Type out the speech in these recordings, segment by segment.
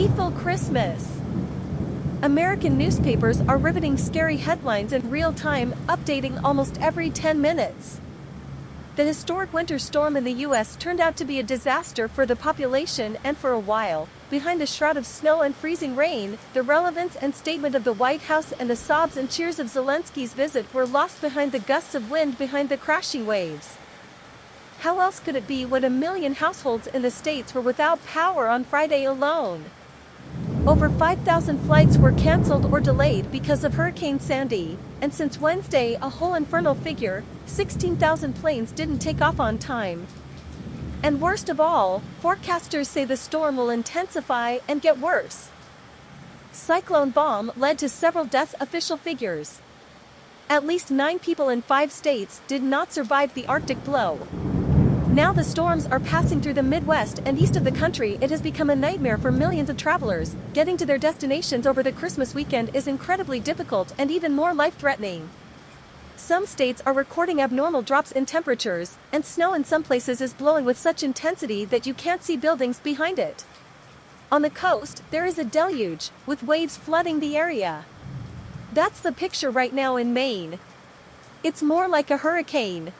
Lethal Christmas. American newspapers are riveting scary headlines in real time, updating almost every 10 minutes. The historic winter storm in the U.S. turned out to be a disaster for the population, and for a while, behind a shroud of snow and freezing rain, the relevance and statement of the White House and the sobs and cheers of Zelensky's visit were lost behind the gusts of wind behind the crashing waves. How else could it be when 1 million households in the States were without power on Friday alone? Over 5,000 flights were canceled or delayed because of Hurricane Sandy, and since Wednesday a whole infernal figure, 16,000 planes didn't take off on time. And worst of all, forecasters say the storm will intensify and get worse. Cyclone bomb led to several deaths. Official figures. At least 9 people in 5 states did not survive the Arctic blow. Now the storms are passing through the Midwest and east of the country. It has become a nightmare for millions of travelers. Getting to their destinations over the Christmas weekend is incredibly difficult and even more life-threatening. Some states are recording abnormal drops in temperatures, and snow in some places is blowing with such intensity that you can't see buildings behind it. On the coast, there is a deluge, with waves flooding the area. That's the picture right now in Maine. It's more like a hurricane.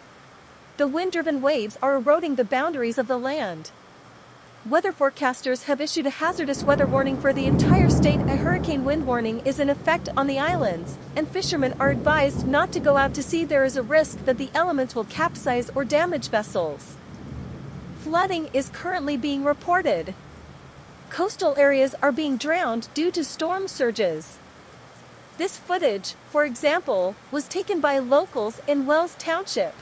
The wind-driven waves are eroding the boundaries of the land. Weather forecasters have issued a hazardous weather warning for the entire state. A hurricane wind warning is in effect on the islands, and fishermen are advised not to go out to sea. There is a risk that the elements will capsize or damage vessels. Flooding is currently being reported. Coastal areas are being drowned due to storm surges. This footage, for example, was taken by locals in Wells Township.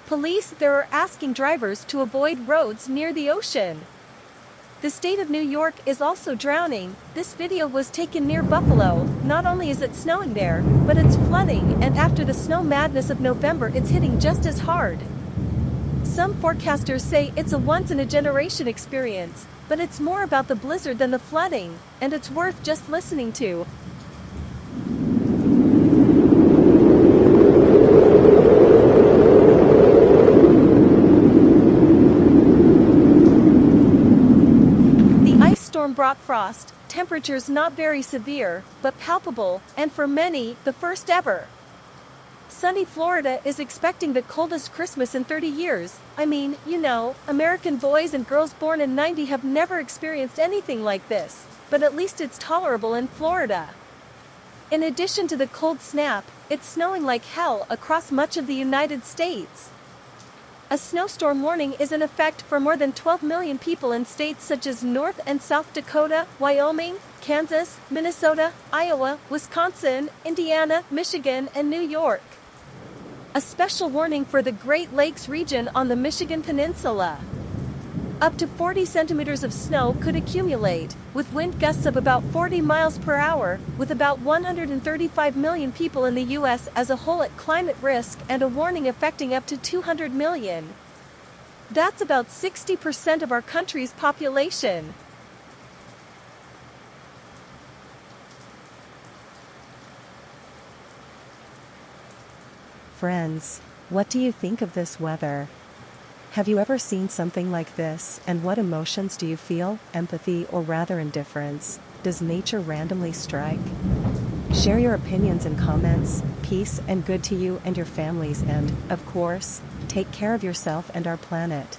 Police there are asking drivers to avoid roads near the ocean. The state of New York is also drowning. This video was taken near Buffalo. Not only is it snowing there, but it's flooding, and after the snow madness of November it's hitting just as hard. Some forecasters say it's a once-in-a-generation experience, but it's more about the blizzard than the flooding, and it's worth just listening to. Brought frost, temperatures not very severe, but palpable, and for many, the first ever. Sunny Florida is expecting the coldest Christmas in 30 years. I mean, you know, American boys and girls born in '90 have never experienced anything like this, but at least it's tolerable in Florida. In addition to the cold snap, it's snowing like hell across much of the United States. A snowstorm warning is in effect for more than 12 million people in states such as North and South Dakota, Wyoming, Kansas, Minnesota, Iowa, Wisconsin, Indiana, Michigan, and New York. A special warning for the Great Lakes region on the Michigan Peninsula. Up to 40 centimeters of snow could accumulate, with wind gusts of about 40 miles per hour, with about 135 million people in the U.S. as a whole at climate risk, and a warning affecting up to 200 million. That's about 60% of our country's population. Friends, what do you think of this weather? Have you ever seen something like this, and what emotions do you feel? Empathy or rather indifference? Does nature randomly strike? Share your opinions and comments. Peace and good to you and your families, and, of course, take care of yourself and our planet.